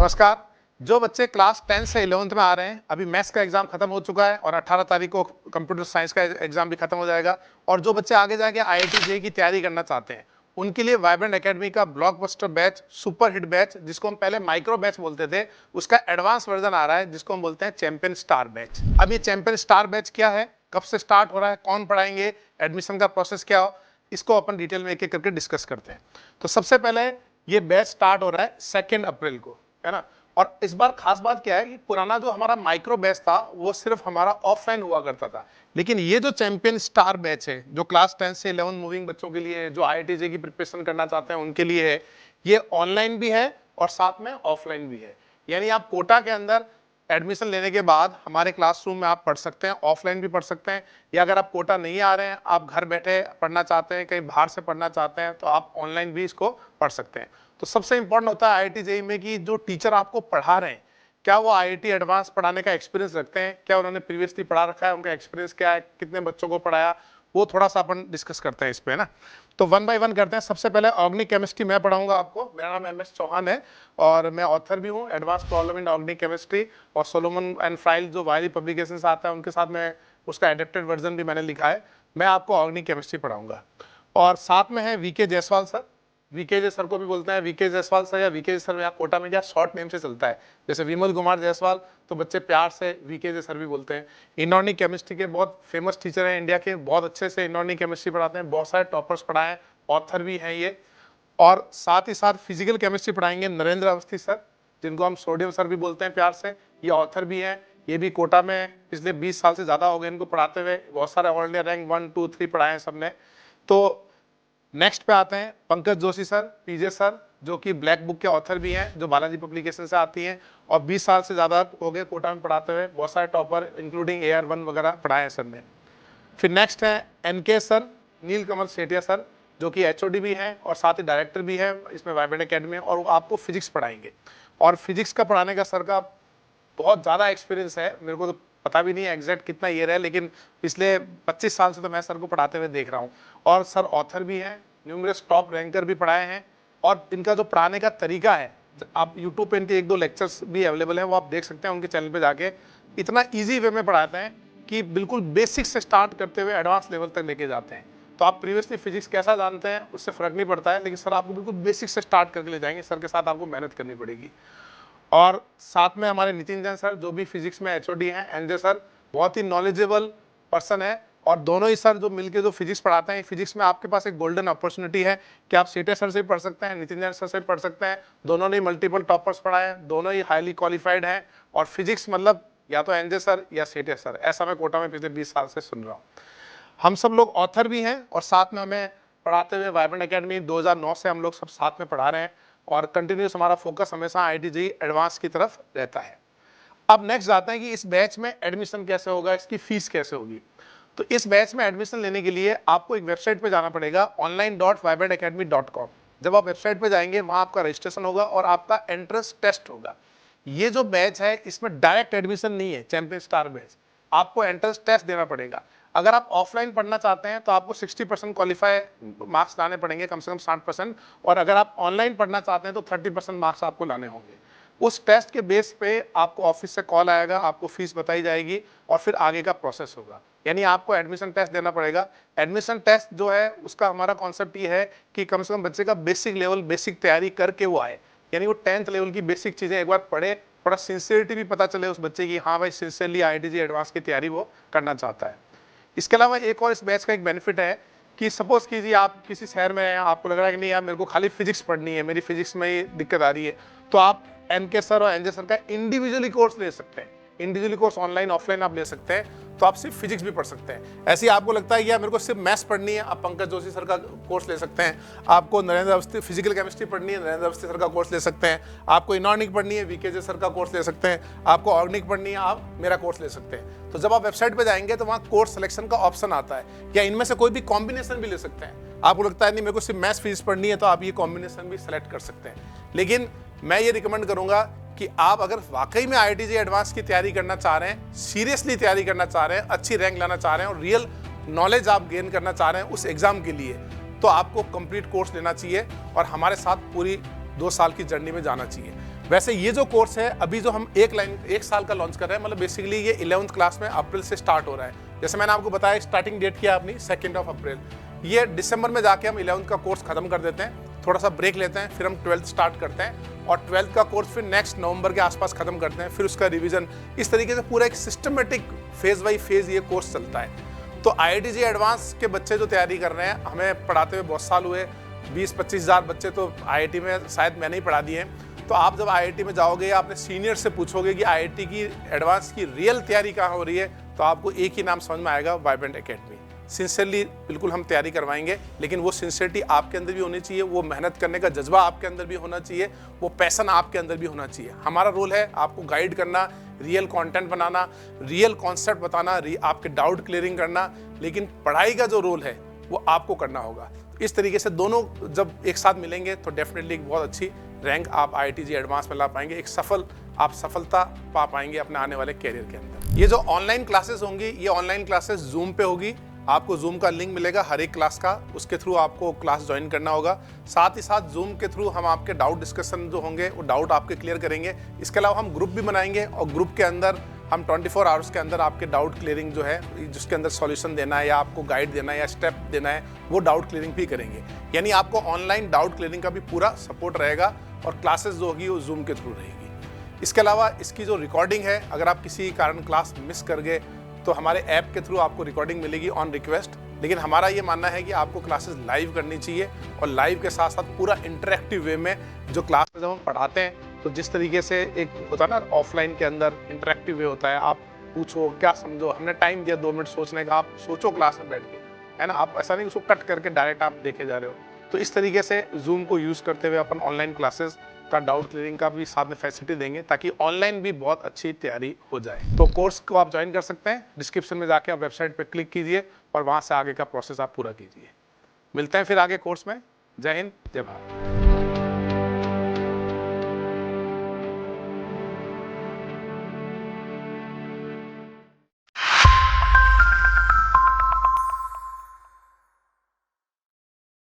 नमस्कार। जो बच्चे क्लास 10 से 11th में आ रहे हैं, अभी मैथ्स का एग्जाम खत्म हो चुका है और 18 तारीख को कंप्यूटर साइंस का एग्जाम भी खत्म हो जाएगा। और जो बच्चे आगे जाके IIT जेईई की तैयारी करना चाहते हैं, उनके लिए वाइब्रेंट एकेडमी का blockbuster batch, super hit batch, जिसको हम पहले माइक्रो बैच बोलते थे, उसका एडवांस वर्जन आ रहा है, जिसको हम बोलते हैं चैंपियन स्टार बैच। अब ये चैंपियन स्टार बैच क्या है, कब से स्टार्ट हो रहा है, कौन पढ़ाएंगे, एडमिशन का प्रोसेस क्या हो, इसको अपन डिटेल में एक एक करके डिस्कस करते हैं। तो सबसे पहले ये बैच स्टार्ट हो रहा है 2 अप्रैल को, है ना। और इस बार खास बात क्या है कि पुराना जो हमारा माइक्रो बैच था वो सिर्फ हमारा ऑफलाइन हुआ करता था, लेकिन ये जो चैंपियन स्टार बैच है, जो क्लास 10 से 11 मूविंग बच्चों के लिए, जो IIT जेईई की प्रिपरेशन करना चाहते हैं उनके लिए है, ये ऑनलाइन भी है और साथ में ऑफलाइन भी है। यानी आप कोटा के अंदर एडमिशन लेने के बाद हमारे क्लासरूम में आप पढ़ सकते हैं, ऑफलाइन भी पढ़ सकते हैं, या अगर आप कोटा नहीं आ रहे हैं, आप घर बैठे पढ़ना चाहते हैं, कहीं बाहर से पढ़ना चाहते हैं, तो आप ऑनलाइन भी इसको पढ़ सकते हैं। तो सबसे इंपॉर्टेंट होता है IIT जेईई में कि जो टीचर आपको पढ़ा रहे हैं, क्या वो IIT एडवांस पढ़ाने का एक्सपीरियंस रखते हैं, क्या उन्होंने प्रीवियसली पढ़ा रखा है, उनका एक्सपीरियंस क्या है, कितने बच्चों को पढ़ाया, वो थोड़ा सा अपन डिस्कस करते हैं इस पे, ना। तो 1 बाय 1 करते हैं। सबसे पहले ऑर्गेनिक केमिस्ट्री मैं पढ़ाऊंगा आपको। मेरा नाम MS चौहान है और मैं ऑथर भी हूँ advance problem in organic chemistry, और सोलोमन एंड फ्राइल जो वायली पब्लिकेशंस आता है उनके साथ में उसका एडेप्टेड वर्जन भी मैंने लिखा है। मैं आपको ऑर्गेनिक केमिस्ट्री पढ़ाऊंगा। और साथ में है VK Jaiswal sir. VK sir को भी बोलते हैं VK जायसवाल सर, या VK सर यहाँ कोटा में क्या शॉर्ट नेम से चलता है, जैसे विमल कुमार जायसवाल, तो बच्चे प्यार से VK सर भी बोलते हैं। इनऑर्गेनिक केमिस्ट्री के बहुत फेमस टीचर हैं इंडिया के, बहुत अच्छे से इनऑर्गेनिक केमिस्ट्री पढ़ाते हैं, बहुत सारे टॉपर्स पढ़ाए हैं, ऑथर भी हैं ये। और साथ ही साथ फिजिकल केमिस्ट्री पढ़ाएंगे नरेंद्र अवस्थी सर, जिनको हम सोडियम सर भी बोलते हैं प्यार से। ये ऑथर भी हैं, ये भी कोटा में पिछले 20 साल से ज़्यादा हो गए इनको पढ़ाते हुए, बहुत सारे ऑल इंडिया रैंक 1, 2, 3 पढ़ाए हैं सबने। तो नेक्स्ट पे आते हैं Pankaj Joshi sir, PJ sir, जो कि ब्लैक बुक के ऑथर भी हैं, जो बालाजी पब्लिकेशन से आती हैं, और 20 साल से ज़्यादा हो गए कोटा में पढ़ाते हुए, बहुत सारे टॉपर इंक्लूडिंग AR1 वगैरह पढ़ाए हैं सर ने। फिर नेक्स्ट है NK सर, नीलकमल सेठिया सर, जो कि HOD भी हैं और साथ ही डायरेक्टर भी हैं इसमें वाइब्रेंट एकेडमी में, और वो आपको फिजिक्स पढ़ाएंगे। और फिजिक्स का पढ़ाने का सर का बहुत ज़्यादा एक्सपीरियंस है, मेरे को तो पता भी नहीं है एग्जैक्ट कितना ईयर है, लेकिन पिछले 25 साल से तो मैं सर को पढ़ाते हुए देख रहा हूँ। और सर ऑथर भी हैं, न्यूमरस टॉप रैंकर भी पढ़ाए हैं, और इनका जो पढ़ाने का तरीका है, आप यूट्यूब पे इनके 1-2 लेक्चर्स भी अवेलेबल हैं, वो आप देख सकते हैं उनके चैनल पे जाके। इतना ईजी वे में पढ़ाते हैं कि बिल्कुल बेसिक से स्टार्ट करते हुए एडवांस लेवल तक लेके जाते हैं। तो आप प्रीवियसली फिजिक्स कैसा जानते हैं उससे फर्क नहीं पड़ता है, लेकिन सर आपको बिल्कुल बेसिक से स्टार्ट करके ले जाएंगे। सर के साथ आपको मेहनत करनी पड़ेगी। और साथ में हमारे नितिन जैन सर, जो भी फिजिक्स में HOD हैं, NJ सर बहुत ही नॉलेजेबल पर्सन है, और दोनों ही सर जो मिलके जो फिजिक्स पढ़ाते हैं, फिजिक्स में आपके पास एक गोल्डन अपॉर्चुनिटी है कि आप सेठिया सर से भी पढ़ सकते हैं, नितिन जैन सर से भी पढ़ सकते हैं। दोनों ने मल्टीपल टॉपर्स पढ़ाए हैं, दोनों ही हाईली क्वालिफाइड हैं, और फिजिक्स मतलब या तो NJ सर या सेठिया सर, ऐसा मैं कोटा में पिछले 20 साल से सुन रहा हूँ। हम सब लोग ऑथर भी हैं, और साथ में हमें पढ़ाते हुए वाइब्रेंट एकेडमी 2009 से हम लोग सब साथ में पढ़ा रहे हैं, और कंटिन्यूस हमारा फोकस हमेशा IIT जेईई एडवांस की तरफ रहता है। अब नेक्स्ट आते हैं कि इस बैच में एडमिशन कैसे होगा, इसकी फीस कैसे होगी। तो इस बैच में एडमिशन लेने के लिए आपको एक वेबसाइट पे जाना पड़ेगा, online.vibrantacademy.com। जब आप वेबसाइट पे जाएंगे, वहाँ आपका रजिस्ट्रेशन होगा और आपका एंट्रेंस टेस्ट होगा। ये जो बैच है, इसमें डायरेक्ट एडमिशन नहीं है, चैंपियन स्टार बैच, आपको एंट्रेंस टेस्ट देना पड़ेगा। अगर आप ऑफलाइन पढ़ना चाहते हैं तो आपको 60% क्वालिफाई मार्क्स लाने पड़ेंगे, कम से कम 60%, और अगर आप ऑनलाइन पढ़ना चाहते हैं तो 30% मार्क्स आपको लाने होंगे। उस टेस्ट के बेस पे आपको ऑफिस से कॉल आएगा, आपको फीस बताई जाएगी, और फिर आगे का प्रोसेस होगा। यानी आपको एडमिशन टेस्ट देना पड़ेगा। एडमिशन टेस्ट जो है उसका हमारा कॉन्सेप्ट ये है कि कम से कम बच्चे का बेसिक लेवल, बेसिक तैयारी करके वो आए, यानी वो 10th लेवल की बेसिक चीज़ें एक बार पढ़े, थोड़ा सिंसियरिटी भी पता चले उस बच्चे की, हाँ भाई सिंसियरली IIT जेईई एडवांस की तैयारी वो करना चाहता है। इसके अलावा एक और इस बैच का एक बेनिफिट है कि सपोज कीजिए आप किसी शहर में हैं, आपको लग रहा है कि नहीं यार मेरे को खाली फिजिक्स पढ़नी है, मेरी फिजिक्स में ही दिक्कत आ रही है, तो आप NK सर और NJ सर का इंडिविजुअली कोर्स ले सकते हैं। इंडिविजुअली कोर्स ऑनलाइन ऑफलाइन आप ले सकते हैं, तो आप सिर्फ फिजिक्स भी पढ़ सकते हैं। ऐसे ही आपको लगता है कि यार मेरे को सिर्फ मैथ्स पढ़नी है, आप पंकज जोशी सर का कोर्स ले सकते हैं। आपको नरेंद्र अवस्थी फिजिकल केमिस्ट्री पढ़नी है, नरेंद्र अवस्थी सर का कोर्स ले सकते हैं। आपको इनऑर्गेनिक पढ़नी है, VK सर का कोर्स ले सकते हैं। आपको ऑर्गेनिक पढ़नी है, आप मेरा कोर्स ले सकते हैं। तो जब आप वेबसाइट पर जाएंगे तो वहाँ कोर्स सिलेक्शन का ऑप्शन आता है, या इनमें से कोई भी कॉम्बिनेशन भी ले सकते हैं। आपको लगता है नहीं मेरे को सिर्फ मैथ्स फिजिक्स पढ़नी है, तो आप ये कॉम्बिनेशन भी सेलेक्ट कर सकते हैं। लेकिन मैं ये रिकमेंड करूंगा कि आप अगर वाकई में IIT जेईई एडवांस की तैयारी करना चाह रहे हैं, सीरियसली तैयारी करना चाह रहे हैं, अच्छी रैंक लाना चाह रहे हैं और रियल नॉलेज आप गेन करना चाह रहे हैं उस एग्जाम के लिए, तो आपको कंप्लीट कोर्स लेना चाहिए और हमारे साथ पूरी 2 साल की जर्नी में जाना चाहिए। वैसे ये जो कोर्स है अभी जो हम एक साल का लॉन्च कर रहे हैं, मतलब बेसिकली ये 11th क्लास में अप्रैल से स्टार्ट हो रहा है। जैसे मैंने आपको बताया स्टार्टिंग डेट किया अपनी 2 अप्रैल। ये दिसंबर में जाके हम 11th का कोर्स खत्म कर देते हैं, थोड़ा सा ब्रेक लेते हैं, फिर हम 12th स्टार्ट करते हैं और 12th का कोर्स फिर नेक्स्ट नवंबर के आसपास खत्म करते हैं, फिर उसका रिवीजन। इस तरीके से पूरा एक सिस्टमेटिक फेज बाई फेज ये कोर्स चलता है। तो IIT JEE एडवांस के बच्चे जो तैयारी कर रहे हैं, हमें पढ़ाते हुए बहुत साल हुए, 20-25 हज़ार बच्चे तो IIT में शायद मैंने ही पढ़ा दिए हैं। तो आप जब IIT में जाओगे या अपने सीनियर से पूछोगे कि IIT की एडवांस की रियल तैयारी कहाँ हो रही है, तो आपको एक ही नाम समझ में आएगा, वाइब्रेंट एकेडमी। सिंसियरली बिल्कुल हम तैयारी करवाएंगे, लेकिन वो सिंसियरिटी आपके अंदर भी होनी चाहिए, वो मेहनत करने का जज्बा आपके अंदर भी होना चाहिए, वो पैशन आपके अंदर भी होना चाहिए। हमारा रोल है आपको गाइड करना, रियल कंटेंट बनाना, रियल कॉन्सेप्ट बताना, आपके डाउट क्लियरिंग करना, लेकिन पढ़ाई का जो रोल है वो आपको करना होगा। इस तरीके से दोनों जब एक साथ मिलेंगे तो डेफिनेटली एक बहुत अच्छी रैंक आप IIT JEE एडवांस में ला पाएंगे, एक सफलता पा पाएंगे अपने आने वाले कैरियर के अंदर। ये जो ऑनलाइन क्लासेस होंगी, ये ऑनलाइन क्लासेस जूम पे होगी। आपको जूम का लिंक मिलेगा हर एक क्लास का, उसके थ्रू आपको क्लास ज्वाइन करना होगा। साथ ही साथ जूम के थ्रू हम आपके डाउट डिस्कशन जो होंगे वो डाउट आपके क्लियर करेंगे। इसके अलावा हम ग्रुप भी बनाएंगे और ग्रुप के अंदर हम 24 आवर्स के अंदर आपके डाउट क्लियरिंग जो है, जिसके अंदर सॉल्यूशन देना है या आपको गाइड देना है या स्टेप देना है, वो डाउट क्लियरिंग भी करेंगे। यानी आपको ऑनलाइन डाउट क्लियरिंग का भी पूरा सपोर्ट रहेगा और क्लासेस जो होगी वो जूम के थ्रू रहेगी। इसके अलावा इसकी जो रिकॉर्डिंग है, अगर आप किसी कारण क्लास मिस कर गए तो हमारे ऐप के थ्रू आपको रिकॉर्डिंग मिलेगी ऑन रिक्वेस्ट। लेकिन हमारा ये मानना है कि आपको क्लासेस लाइव करनी चाहिए और लाइव के साथ साथ पूरा इंटरेक्टिव वे में जो क्लास में जब हम पढ़ाते हैं, तो जिस तरीके से एक होता है ना ऑफलाइन के अंदर इंटरेक्टिव वे होता है, आप पूछो क्या समझो, हमने टाइम दिया 2 मिनट सोचने का, आप सोचो क्लास में बैठ के, है ना। आप ऐसा नहीं उसको कट करके डायरेक्ट आप देखे जा रहे हो। तो इस तरीके से जूम को यूज करते हुए अपन ऑनलाइन क्लासेस का डाउट क्लियरिंग का भी साथ में फैसिलिटी देंगे, ताकि ऑनलाइन भी बहुत अच्छी तैयारी हो जाए। तो कोर्स को आप ज्वाइन कर सकते हैं, डिस्क्रिप्शन में जाके आप वेबसाइट पे क्लिक कीजिए और वहां से आगे का प्रोसेस आप पूरा कीजिए। मिलते हैं फिर आगे कोर्स में। जय हिंद, जय भारत।